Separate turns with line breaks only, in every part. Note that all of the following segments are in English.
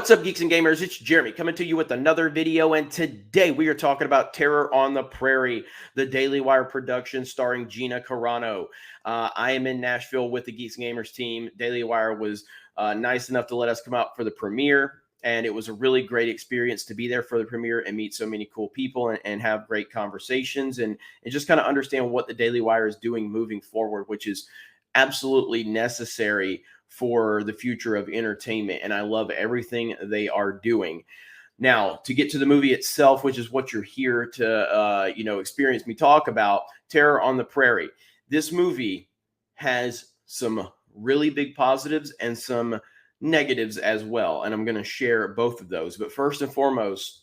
What's up, geeks and gamers? It's Jeremy coming to you with another video, and today we are talking about Terror on the Prairie, the Daily Wire production starring Gina Carano. I am in Nashville with the Geeks and Gamers team. Daily Wire was nice enough to let us come out for the premiere, and it was a really great experience to be there for the premiere and meet so many cool people and have great conversations and just kind of understand what the Daily Wire is doing moving forward, which is absolutely necessary for the future of entertainment. And I love everything they are doing. Now, to get to the movie itself, which is what you're here to, experience me talk about, Terror on the Prairie. This movie has some really big positives and some negatives as well. And I'm going to share both of those. But first and foremost,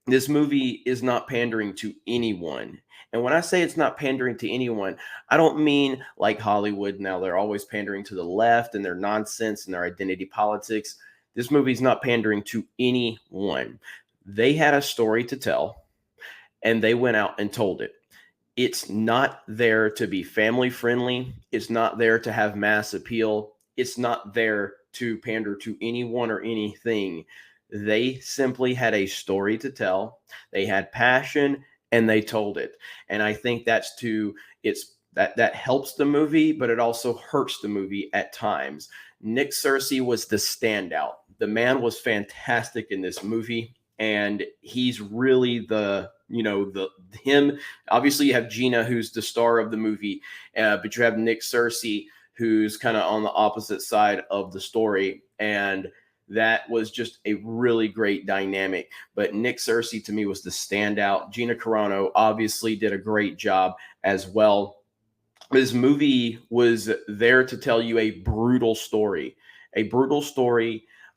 this movie is not pandering to anyone. And when I say it's not pandering to anyone, I don't mean like Hollywood. Now, they're always pandering to the left and their nonsense and their identity politics. This movie's not pandering to anyone. They had a story to tell, and they went out and told it. It's not there to be family friendly. It's not there to have mass appeal. It's not there to pander to anyone or anything. They simply had a story to tell. They had passion and they told it. And I think that helps the movie, but it also hurts the movie at times. Nick Searcy was the standout. The man was fantastic in this movie, and he's really him. Obviously, you have Gina, who's the star of the movie, but you have Nick Searcy, who's kind of on the opposite side of the story, and that was just a really great dynamic. But Nick Searcy, to me, was the standout. Gina Carano obviously did a great job as well. This movie was there to tell you a brutal story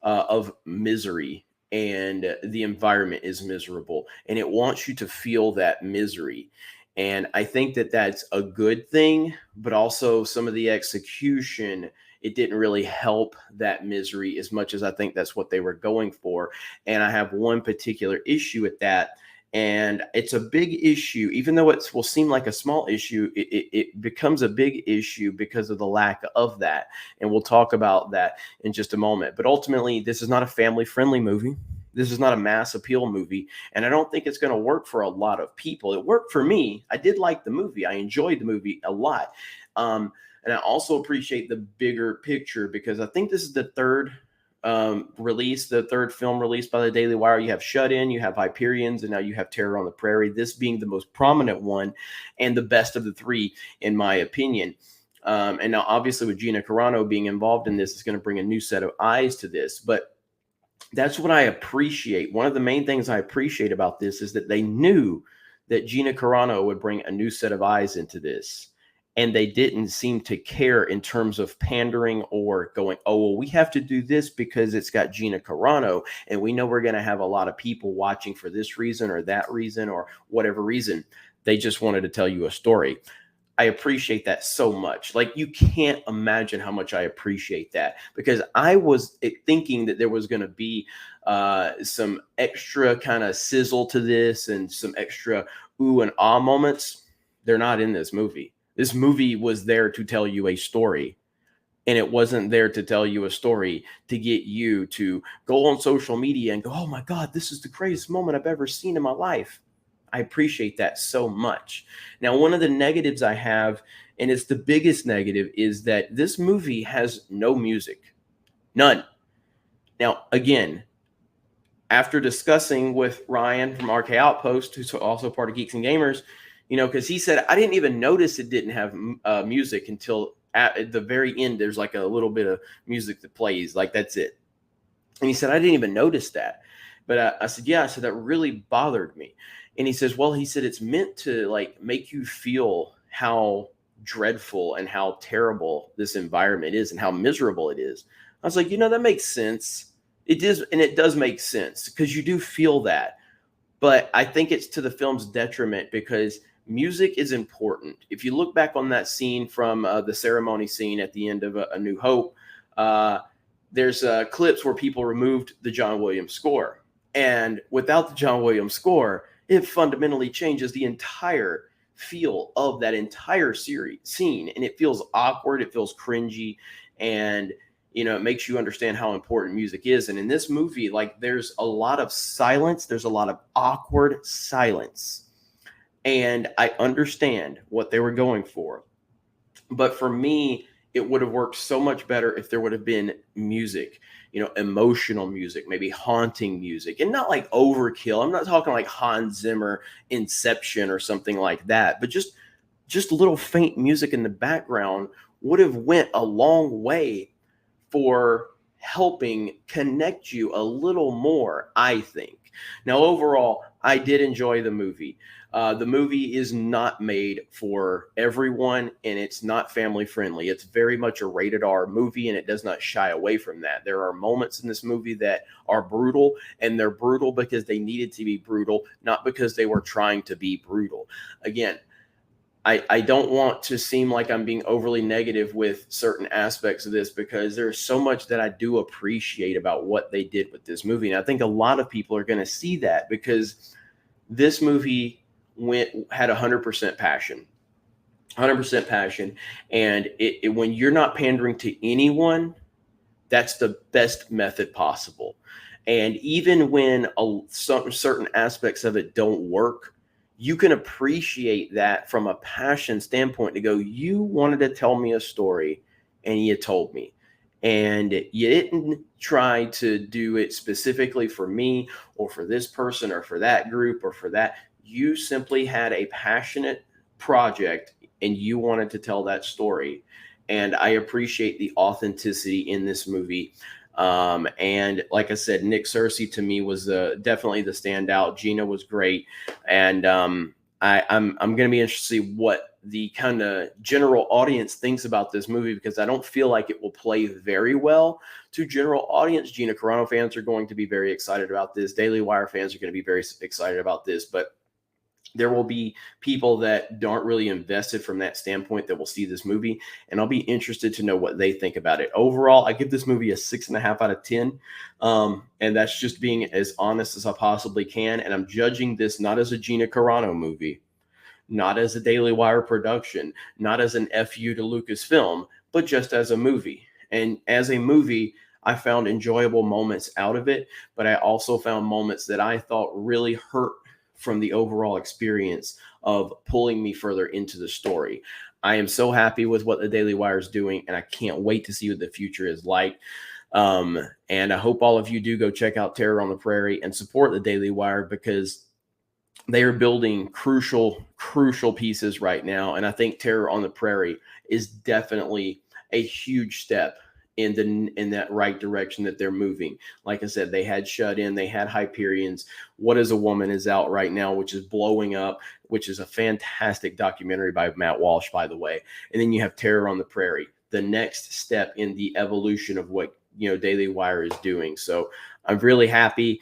of misery, and the environment is miserable, and it wants you to feel that misery. And I think that that's a good thing, but also some of the execution, it didn't really help that misery as much as I think that's what they were going for. And I have one particular issue with that. And it's a big issue, even though it will seem like a small issue, it becomes a big issue because of the lack of that. And we'll talk about that in just a moment. But ultimately, this is not a family-friendly movie. This is not a mass appeal movie. And I don't think it's going to work for a lot of people. It worked for me. I did like the movie. I enjoyed the movie a lot. And I also appreciate the bigger picture, because I think this is the third third film released by the Daily Wire. You have Shut In, you have Hyperions, and now you have Terror on the Prairie, this being the most prominent one and the best of the three, in my opinion. And now, obviously, with Gina Carano being involved in this, it's going to bring a new set of eyes to this. But that's what I appreciate. One of the main things I appreciate about this is that they knew that Gina Carano would bring a new set of eyes into this. And they didn't seem to care in terms of pandering or going, oh, well, we have to do this because it's got Gina Carano, and we know we're going to have a lot of people watching for this reason or that reason or whatever reason. They just wanted to tell you a story. I appreciate that so much. Like, you can't imagine how much I appreciate that, because I was thinking that there was going to be some extra kind of sizzle to this and some extra ooh and ah moments. They're not in this movie. This movie was there to tell you a story, and it wasn't there to tell you a story to get you to go on social media and go, oh my God, this is the greatest moment I've ever seen in my life. I appreciate that so much. Now, one of the negatives I have, and it's the biggest negative, is that this movie has no music. None. Now, again, after discussing with Ryan from RK Outpost, who's also part of Geeks and Gamers, because he said, I didn't even notice it didn't have music until at the very end. There's like a little bit of music that plays, like that's it. And he said, I didn't even notice that. But I said, yeah. I said, that really bothered me. And he says, well, he said, it's meant to like make you feel how dreadful and how terrible this environment is and how miserable it is. I was like, that makes sense. It is. And it does make sense, because you do feel that. But I think it's to the film's detriment, because music is important. If you look back on that scene from the ceremony scene at the end of A New Hope, there's clips where people removed the John Williams score. And without the John Williams score, it fundamentally changes the entire feel of that entire scene. And it feels awkward. It feels cringy. And it makes you understand how important music is. And in this movie, like, there's a lot of silence, there's a lot of awkward silence. And I understand what they were going for. But for me, it would have worked so much better if there would have been music, emotional music, maybe haunting music, and not like overkill. I'm not talking like Hans Zimmer, Inception, or something like that, but just a little faint music in the background would have went a long way for helping connect you a little more, I think. Now, overall, I did enjoy the movie. The movie is not made for everyone, and it's not family friendly. It's very much a rated R movie, and it does not shy away from that. There are moments in this movie that are brutal, and they're brutal because they needed to be brutal, not because they were trying to be brutal. Again, I don't want to seem like I'm being overly negative with certain aspects of this, because there's so much that I do appreciate about what they did with this movie. And I think a lot of people are going to see that, because this movie had 100% passion. 100% passion. And when you're not pandering to anyone, that's the best method possible. And even when some certain aspects of it don't work, you can appreciate that from a passion standpoint, to go, you wanted to tell me a story and you told me. And you didn't try to do it specifically for me or for this person or for that group or for that. You simply had a passionate project and you wanted to tell that story. And I appreciate the authenticity in this movie. And like I said, Nick Searcy to me was definitely the standout. Gina was great. And I'm going to be interested to see what the kind of general audience thinks about this movie, because I don't feel like it will play very well to general audience. Gina Carano fans are going to be very excited about this. Daily Wire fans are going to be very excited about this. But there will be people that aren't really invested from that standpoint that will see this movie, and I'll be interested to know what they think about it. Overall, I give this movie a 6.5 out of 10, and that's just being as honest as I possibly can. And I'm judging this not as a Gina Carano movie, not as a Daily Wire production, not as an FU to Lucasfilm, but just as a movie. And as a movie, I found enjoyable moments out of it, but I also found moments that I thought really hurt from the overall experience of pulling me further into the story. I am so happy with what the Daily Wire is doing, and I can't wait to see what the future is like. And I hope all of you do go check out Terror on the Prairie and support the Daily Wire, because they are building crucial pieces right now. And I think Terror on the Prairie is definitely a huge step in that right direction that they're moving. Like I said, they had Shut In, they had Hyperions. What Is a Woman is out right now, which is blowing up, which is a fantastic documentary by Matt Walsh, by the way. And then you have Terror on the Prairie, the next step in the evolution of what Daily Wire is doing. So I'm really happy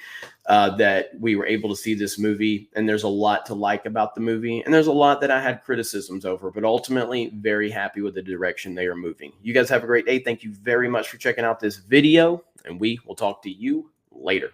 that we were able to see this movie, and there's a lot to like about the movie, and there's a lot that I had criticisms over, but ultimately very happy with the direction they are moving. You guys have a great day. Thank you very much for checking out this video, and we will talk to you later.